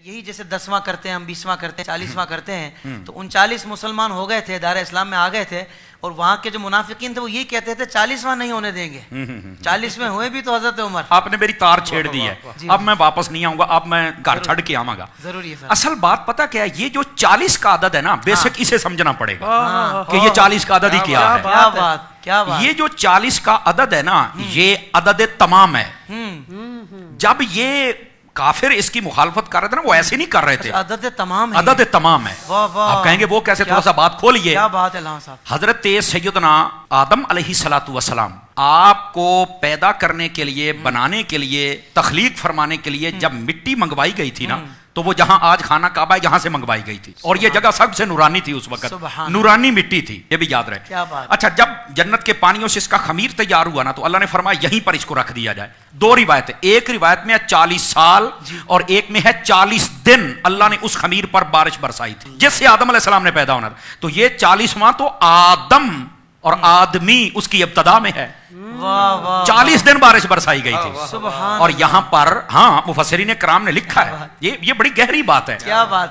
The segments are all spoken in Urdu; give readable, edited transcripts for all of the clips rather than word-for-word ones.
یہی جیسے 10واں کرتے ہیں ہم 20واں کرتے ہیں 40واں کرتے ہیں تو 39 مسلمان ہو گئے تھے دار اسلام میں آ گئے تھے اور وہاں کے جو منافقین تھے وہ یہ کہتے تھے 40واں نہیں ہونے دیں گے 40ویں ہوئے بھی تو حضرت عمر آپ نے میری تار چھیڑ دی ہے اب میں واپس نہیں آؤں گا اب میں گھر چھڑ کے آؤں گا ضروری ہے اصل بات پتہ کیا ہے یہ جو 40 کا عدد ہے نا بیسک اسے سمجھنا پڑے گا کہ یہ 40 کا عدد ہی کیا ہے کیا بات کیا بات یہ جو 40 کا عدد ہے نا یہ عدد تمام ہے جب یہ کافر اس کی مخالفت کر رہے تھے نا وہ ایسے نہیں کر رہے تھے عدد تمام ہے عدد تمام ہے آپ کہیں گے وہ کیسے تھوڑا سا بات کھولیے کیا بات ہے علامہ صاحب حضرت سیدنا آدم علیہ السلام آپ کو پیدا کرنے کے لیے بنانے کے لیے تخلیق فرمانے کے لیے جب مٹی منگوائی گئی تھی نا تو وہ جہاں آج خانہ کعبہ ہے یہاں سے منگوائی گئی تھی اور یہ جگہ سب سے نورانی تھی اس وقت نورانی مٹی تھی یہ بھی یاد رہے اچھا جب جنت کے پانیوں سے اس کا خمیر تیار ہوا نا تو اللہ نے فرمایا یہیں پر اس کو رکھ دیا جائے دو روایتیں ایک روایت میں ہے 40 سال اور ایک میں ہے 40 دن اللہ نے اس خمیر پر بارش برسائی تھی جس سے آدم علیہ السلام نے پیدا ہونا تھا تو یہ 40واں تو آدم اور آدمی اس کی ابتدا میں ہے 40 دن بارش برسائی گئی تھی اور یہاں پر ہاں مفسرین کرام نے لکھا ہے یہ بڑی گہری بات ہے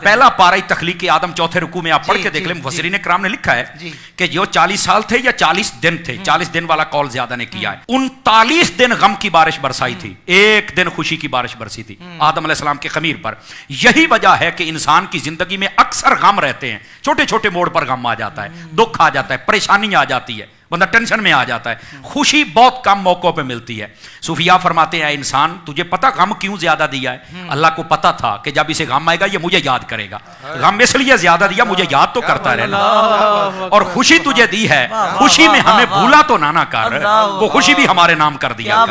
پہلا پارہ تخلیق آدم چوتھے رکوع میں آپ پڑھ کے دیکھ لیں مفسرین کرام نے لکھا ہے کہ جو 40 سال تھے یا 40 دن تھے 40 دن والا قول زیادہ نے کیا ہے 39 دن غم کی بارش برسائی تھی ایک دن خوشی کی بارش برسی تھی آدم علیہ السلام کے خمیر پر یہی وجہ ہے کہ انسان کی زندگی میں اکثر غم رہتے ہیں چھوٹے چھوٹے موڑ پر غم آ جاتا ہے دکھ آ جاتا ہے پریشانی آ جاتی ہے بندہ ٹینشن میں آ جاتا ہے خوشی بہت کم موقعوں پہ ملتی ہے صوفیاء فرماتے ہیں انسان تجھے پتا غم کیوں زیادہ دیا ہے اللہ کو پتا تھا کہ جب اسے غم آئے گا یہ مجھے یاد کرے گا غم اس لیے زیادہ دیا مجھے یاد تو کرتا رہنا اور خوشی تجھے دی ہے خوشی میں ہمیں بھولا تو نہ کر وہ خوشی بھی ہمارے نام کر دیا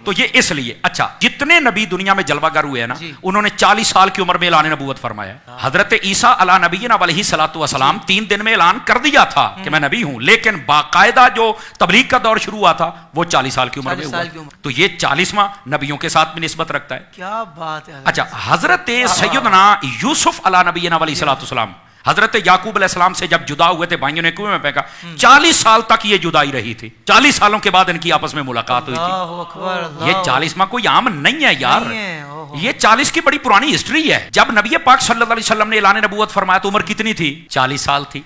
تو یہ اس لیے اچھا جتنے نبی دنیا میں جلوہ گر ہوئے ہیں نا انہوں نے 40 سال کی عمر میں اعلان نبوت فرمایا حضرت عیسیٰ علیہ نبینا علیہ السلام 3 دن میں اعلان کر دیا تھا کہ میں نبی ہوں لیکن باقاعدہ جو تبلیغ کا دور شروع ہوا تھا وہ 40 سال کی عمر میں ہوا تو یہ 40واں نبیوں کے ساتھ بھی نسبت رکھتا ہے کیا بات ہے اچھا حضرت سیدنا یوسف علیہ نبینا علیہ السلام حضرت یعقوب علیہ السلام سے جب جدا ہوئے تھے بھائیوں نے کنویں میں پھینکا 40 سال تک یہ جدائی رہی تھی 40 سالوں کے بعد ان کی آپس میں ملاقات ہوئی تھی یہ 40واں کوئی عام نہیں ہے یار یہ 40 کی بڑی پرانی ہسٹری ہے جب نبی پاک صلی اللہ علیہ وسلم نے اعلان نبوت فرمایا تو عمر کتنی تھی 40 سال تھی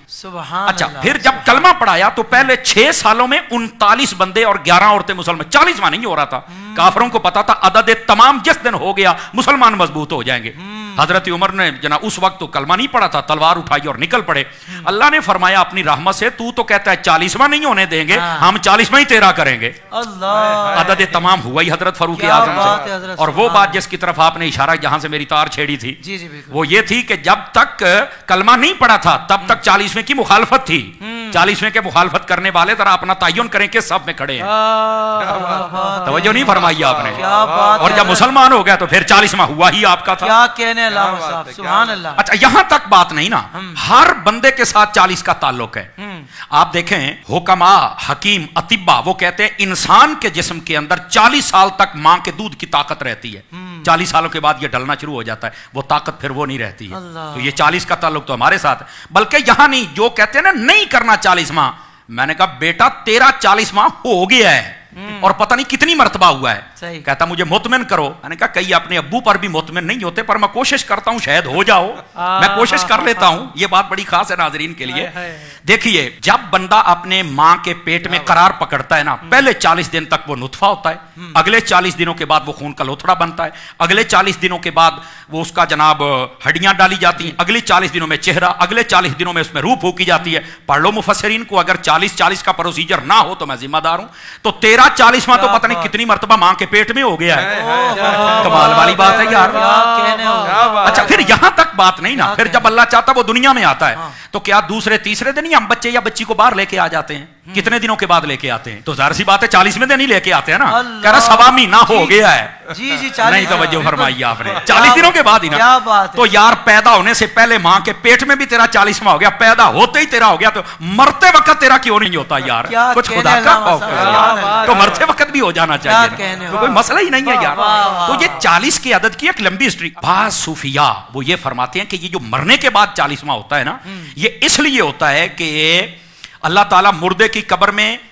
اچھا پھر جب کلمہ پڑھایا تو پہلے 6 سالوں میں 39 بندے اور 11 عورتیں مسلمان 40واں نہیں ہو رہا تھا کافروں کو پتا تھا عدد تمام جس دن ہو گیا مسلمان مضبوط ہو جائیں گے حضرت عمر نے جناب اس وقت تو کلمہ نہیں پڑھا تھا تلوار اٹھائی اور نکل پڑے اللہ نے فرمایا اپنی رحمت سے تو کہتا ہے 40واں نہیں ہونے دیں گے ہم 40واں ہی تیرا کریں گے عدد تمام ہوا ہی حضرت فاروق اعظم سے اور وہ بات جس کی طرف آپ نے اشارہ جہاں سے میری تار چھیڑی تھی وہ یہ تھی کہ جب تک کلمہ نہیں پڑھا تھا تب تک 40ویں کی مخالفت تھی 40ویں کے مخالفت کرنے والے ذرا اپنا تعین کریں کہ سب میں کھڑے ہیں توجہ نہیں فرمائی آپ نے اور جب مسلمان ہو گیا تو پھر 40واں ہوا ہی آپ کا تھا اچھا یہاں تک بات نہیں نا ہر بندے کے ساتھ 40 کا تعلق ہے آپ دیکھیں حکما حکیم اطباء وہ کہتے ہیں انسان کے جسم کے اندر 40 سال تک ماں کے دودھ کی طاقت رہتی ہے 40 سالوں کے بعد یہ ڈلنا شروع ہو جاتا ہے وہ طاقت پھر وہ نہیں رہتی ہے تو یہ 40 کا تعلق تو ہمارے ساتھ ہے بلکہ یہاں نہیں جو کہتے ہیں نا نہیں کرنا 40واں میں نے کہا بیٹا تیرا 40واں ہو گیا ہے اور پتہ نہیں کتنی مرتبہ ہوا ہے کہتا مجھے مطمئن کرو میں نے کہا کئی اپنے ابو پر بھی مطمئن نہیں ہوتے پر میں کوشش کرتا ہوں شاید ہو جاؤ میں کوشش کر لیتا ہوں یہ بات بڑی خاص ہے ناظرین کے لیے دیکھیے جب بندہ اپنے ماں کے پیٹ میں قرار پکڑتا ہے نا پہلے 40 دن تک وہ نطفہ ہوتا ہے اگلے 40 دنوں کے بعد وہ خون کا لوتھڑا بنتا ہے اگلے 40 دنوں کے بعد وہ اس کا جناب ہڈیاں ڈالی جاتی ہیں اگلے 40 دنوں میں چہرہ اگلے 40 دنوں میں اس میں روح پھونکی جاتی ہے پڑھ لو مفسرین کو اگر 40 کا پروسیجر نہ ہو تو میں ذمہ دار ہوں تو 40واں تو پتہ نہیں کتنی مرتبہ ماں کے پیٹ میں ہو گیا ہے کمال والی بات ہے یار اچھا پھر یہاں تک بات نہیں نا پھر جب اللہ چاہتا وہ دنیا میں آتا ہے تو کیا دوسرے تیسرے دن ہی ہم بچے یا بچی کو باہر لے کے آ جاتے ہیں کتنے دنوں کے بعد لے کے آتے ہیں تو ظاہر سی بات ہے 40ویں دن ہی لے کے آتے ہیں نا کہہ رہا سوا مہینہ ہو گیا ہے نہیں توجہ فرمائی آپ نے 40 دنوں کے بعد ہی نا تو یار پیدا ہونے سے پہلے ماں کے پیٹ میں بھی تیرا 40واں ہو گیا پیدا ہوتے ہی تیرا ہو گیا تو مرتے وقت تیرا کیوں نہیں ہوتا یار کچھ خدا کا خوف ہے تو مرتے وقت بھی ہو جانا چاہیے تو کوئی مسئلہ ہی نہیں ہے یار تو یہ 40 کے عدد کی ایک لمبی ہسٹری بعض صوفیاء وہ یہ فرماتے ہیں کہ یہ جو مرنے کے بعد 40واں ہوتا ہے نا یہ اس لیے ہوتا ہے کہ اللہ تعالیٰ مردے کی قبر میں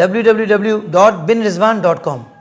www.binrizwan.com।